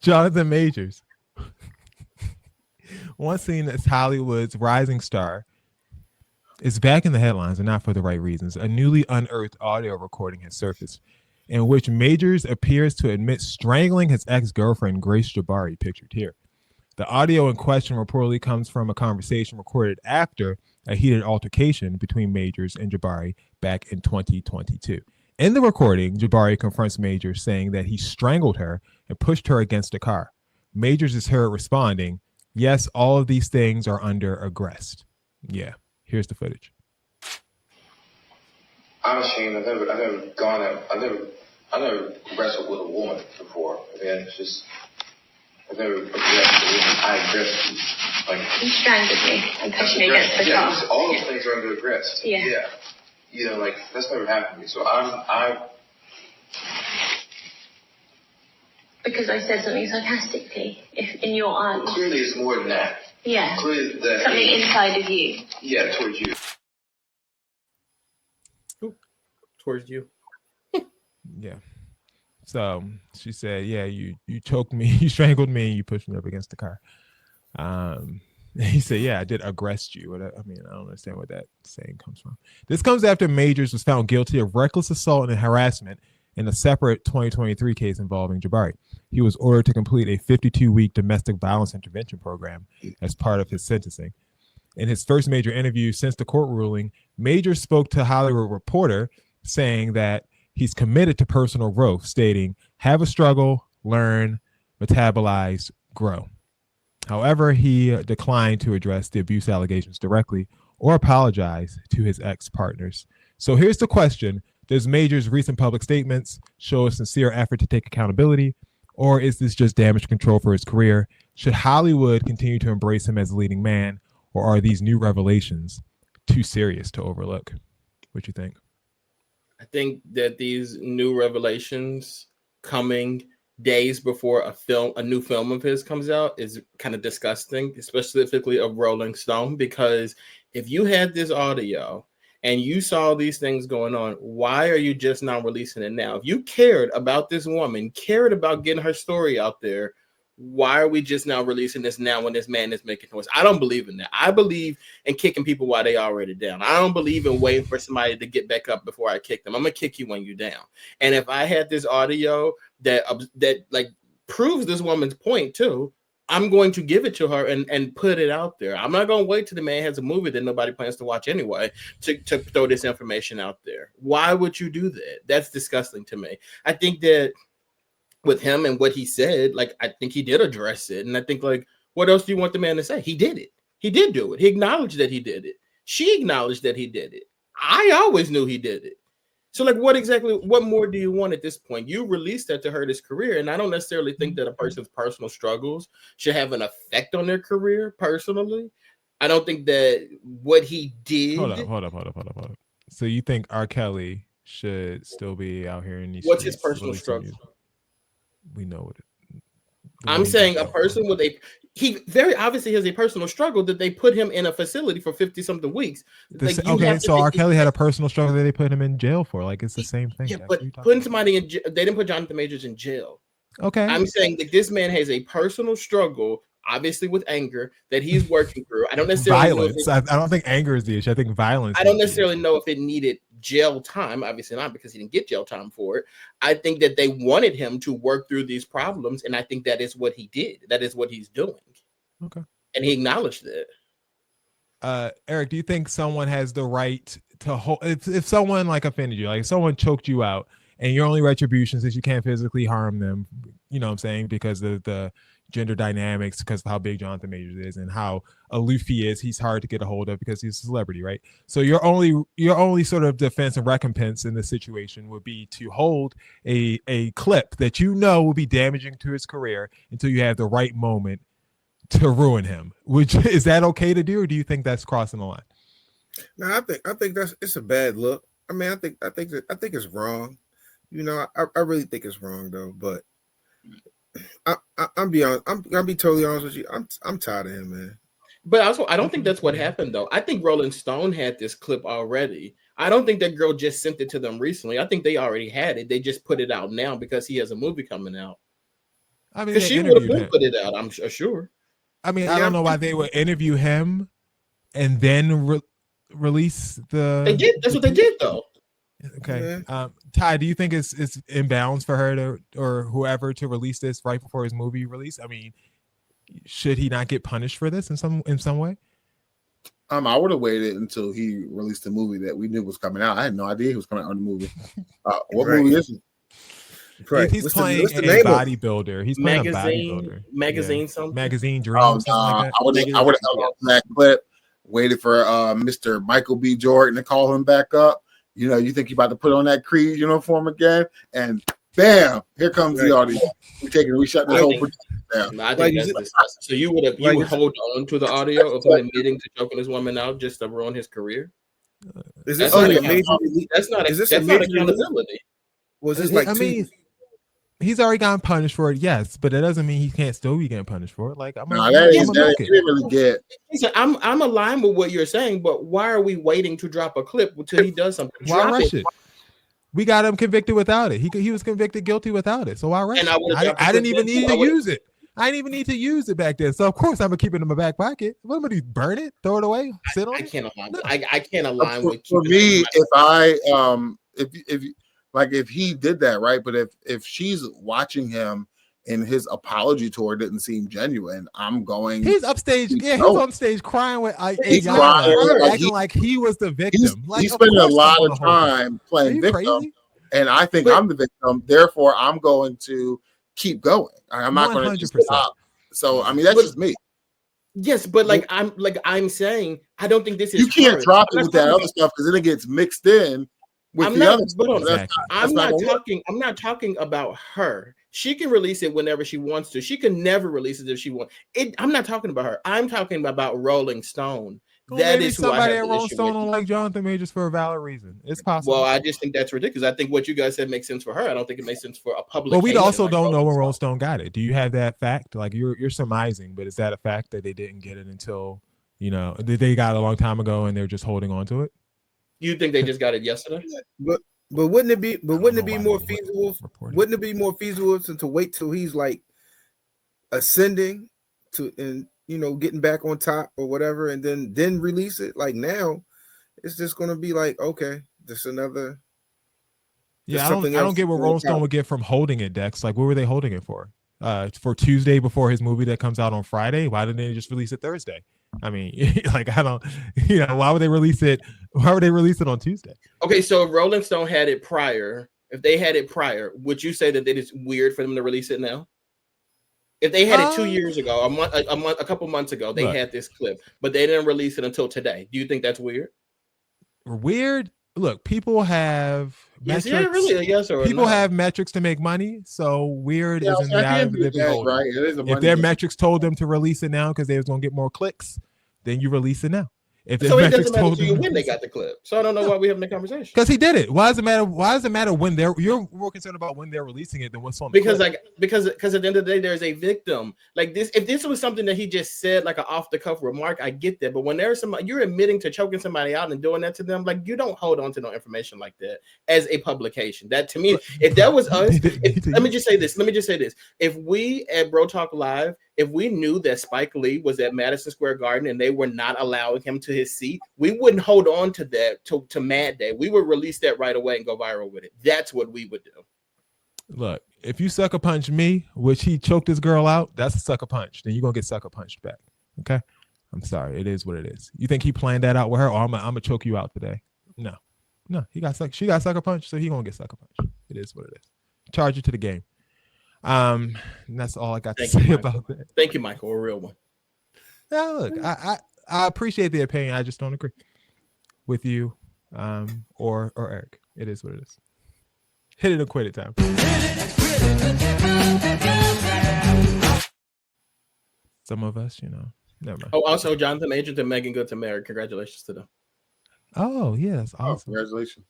Jonathan Majors, once seen as Hollywood's rising star, is back in the headlines and not for the right reasons. A newly unearthed audio recording has surfaced in which Majors appears to admit strangling his ex-girlfriend, Grace Jabbari, pictured here. The audio in question reportedly comes from a conversation recorded after a heated altercation between Majors and Jabbari back in 2022. In the recording, Jabbari confronts Majors, saying that he strangled her and pushed her against a car. Majors is heard responding, "Yes, all of these things are under arrest." Yeah, here's the footage. I'm ashamed. I've never wrestled with a woman before. Again, it's just, I've never wrestled with a woman. I aggressed you. Like, you strangled me and pushed me against the car. Yeah, all those things are under arrest. Yeah. You know, like, that's never happened to me. So I'm because I said something sarcastically, if in your eyes. Clearly it's more than that. Yeah. Clearly that. Something inside of you. Yeah, towards you. Ooh, towards you. Yeah. So she said, "Yeah, you choked me, you strangled me, and you pushed me up against the car." He said, "Yeah, I did aggress you." I mean, I don't understand where that saying comes from. This comes after Majors was found guilty of reckless assault and harassment in a separate 2023 case involving Jabbari. He was ordered to complete a 52-week domestic violence intervention program as part of his sentencing. In his first major interview since the court ruling, Majors spoke to Hollywood Reporter, saying that he's committed to personal growth, stating, "Have a struggle, learn, metabolize, grow." However, he declined to address the abuse allegations directly or apologize to his ex-partners. So here's the question. Does Majors' recent public statements show a sincere effort to take accountability, or is this just damage control for his career? Should Hollywood continue to embrace him as a leading man, or are these new revelations too serious to overlook? What you think? I think that these new revelations coming days before a new film of his comes out is kind of disgusting, specifically of Rolling Stone, because if you had this audio and you saw these things going on, why are you just not releasing it now? If you cared about this woman, cared about getting her story out there, why are we just now releasing this now when this man is making noise? I don't believe in that. I believe in kicking people while they already down. I don't believe in waiting for somebody to get back up before I kick them. I'm gonna kick you when you're down. And if I had this audio that like proves this woman's point too, I'm going to give it to her and put it out there. I'm not going to wait till the man has a movie that nobody plans to watch anyway to throw this information out there. Why would you do that? That's disgusting to me. I think that with him and what he said, like, I think he did address it. And I think, like, what else do you want the man to say? He did it. He did do it. He acknowledged that he did it. She acknowledged that he did it. I always knew he did it. So, like, what more do you want at this point? You released that to hurt his career, and I don't necessarily think that a person's personal struggles should have an effect on their career personally. I don't think that what he did... Hold up. So you think R. Kelly should still be out here in these What's streets his personal struggle? We know what I'm saying a person with he very obviously has a personal struggle that they put him in a facility for 50-something weeks. So R. Kelly had a personal struggle that they put him in jail for. Like, it's the same thing. Yeah, but putting somebody in jail, they didn't put Jonathan Majors in jail. Okay. I'm saying that this man has a personal struggle, obviously with anger, that he's working through. I don't necessarily violence. I don't think anger is the issue. I think violence. I don't necessarily know if it needed jail time. Obviously not, because he didn't get jail time for it. I think that they wanted him to work through these problems, and I think that is what he did. That is what he's doing. Okay. And he acknowledged that. Eric, do you think someone has the right to hold if someone like offended you, like if someone choked you out, and your only retribution is you can't physically harm them, you know what I'm saying, because of the gender dynamics, because of how big Jonathan Majors is and how aloof he is, he's hard to get a hold of because he's a celebrity, right? So your only sort of defense and recompense in this situation would be to hold a clip that you know will be damaging to his career until you have the right moment to ruin him. Which is that okay to do, or do you think that's crossing the line? No, I think it's a bad look. I mean, I think it's wrong. You know, I really think it's wrong though. But I'm gonna be totally honest with you. I'm tired of him, man. But also, I don't think that's what happened though. I think Rolling Stone had this clip already. I don't think that girl just sent it to them recently. I think they already had it. They just put it out now because he has a movie coming out. I mean, Because they she would have interviewed been him. put it out. I'm sure. I mean, Yeah, I don't know why they would interview him and then release the. They did. That's what they did, though. Okay. Ty, do you think it's inbounds for her to or whoever to release this right before his movie release? I mean, should he not get punished for this in some way? I would have waited until he released the movie that we knew was coming out. I had no idea he was coming out on the movie. What movie is it? Right. He's playing a bodybuilder. He's playing a bodybuilder. Magazine something. Magazine Dream, something like that. I would have held on to that clip, waited for Mr. Michael B. Jordan to call him back up. You know, you think you're about to put on that Creed uniform again, and bam, here comes the audience. We shut the whole production down. I think so. You would hold on to the audio of him admitting to choking this woman out just to ruin his career. Is this like a major? That's not accountability. Was this like? I mean, he's already gotten punished for it, yes, but it doesn't mean he can't still be getting punished for it. Like, he didn't really get. I'm aligned with what you're saying, but why are we waiting to drop a clip until he does something? Why rush it? We got him convicted without it. He was convicted guilty without it. So why rush it? I didn't even need to use it. I didn't even need to use it back then. So of course I'm gonna keep it in my back pocket. What am I gonna do? Burn it? Throw it away? Sit on it? I can't align. No. I can't align with. For me, if he did that, right? But if she's watching him and his apology tour didn't seem genuine, I'm going. He's upstage. Yeah, he's on stage crying with acting like he was the victim. He's spending a lot of time playing victim, crazy? And I think I'm the victim. Therefore, I'm going to keep going. I'm not going to stop. So I mean, that's just me. Yes, but I'm saying, I don't think this is. You can't drop it with that other stuff because then it gets mixed in. I'm not talking about her. She can release it whenever she wants to. She can never release it if she wants. I'm not talking about her. I'm talking about Rolling Stone. Well, that is somebody at Rolling Stone don't like Jonathan Majors for a valid reason. It's possible. Well, I just think that's ridiculous. I think what you guys said makes sense for her. I don't think it makes sense for a public. Well, we also don't know when Rolling Stone got it. Do you have that fact? Like you're surmising, but is that a fact that they didn't get it until they got it a long time ago and they're just holding on to it? You think they just got it yesterday? But wouldn't it be more feasible? Wouldn't it be more feasible to wait till he's like ascending and getting back on top or whatever, and then release it? Like now, it's just gonna be like, okay, just another. Yeah, I don't get what Rolling Stone would get from holding it, Dex. Like, what were they holding it for? For Tuesday before his movie that comes out on Friday? Why didn't they just release it Thursday? I mean, like, I don't, why would they release it? Why would they release it on Tuesday? Okay, so if Rolling Stone had it prior, would you say that it is weird for them to release it now? If they had it 2 years ago, a couple months ago, they had this clip, but they didn't release it until today. Do you think that's weird? Weird? Look, people have metrics. Is it really a yes or people no? have metrics to make money, so weird is in the eye of the beholder. Right? If their metrics told them to release it now because they was gonna get more clicks, then you release it now. If so it doesn't matter to you when they got the clip. So I don't know why we're having the conversation. Because he did it. Why does it matter? Why does it matter when you're more concerned about when they're releasing it than what's on the clip? Because at the end of the day, there's a victim. Like this, if this was something that he just said, like an off-the-cuff remark, I get that. But when there's somebody, you're admitting to choking somebody out and doing that to them, like you don't hold on to no information like that as a publication. That to me, if that was us, let me just say this. If we at Bro Talk Live, if we knew that Spike Lee was at Madison Square Garden and they were not allowing him to his seat, we wouldn't hold on to that to Mad Day. We would release that right away and go viral with it. That's what we would do. Look, if you sucker punch me, which he choked this girl out, that's a sucker punch. Then you're gonna get sucker punched back. Okay? I'm sorry. It is what it is. You think he planned that out with her? Oh, I'm gonna choke you out today. No. She got sucker punched, so he gonna get sucker punched. It is what it is. Charge it to the game. And that's all I got to say about that. Thank you, Michael. A real one. Yeah, look, I appreciate the opinion. I just don't agree with you, or Eric. It is what it is. Hit it and quit it time. Some of us, never mind. Oh, also Jonathan Majors and Megan Good to marry. Congratulations to them. Oh, yes, awesome. Congratulations.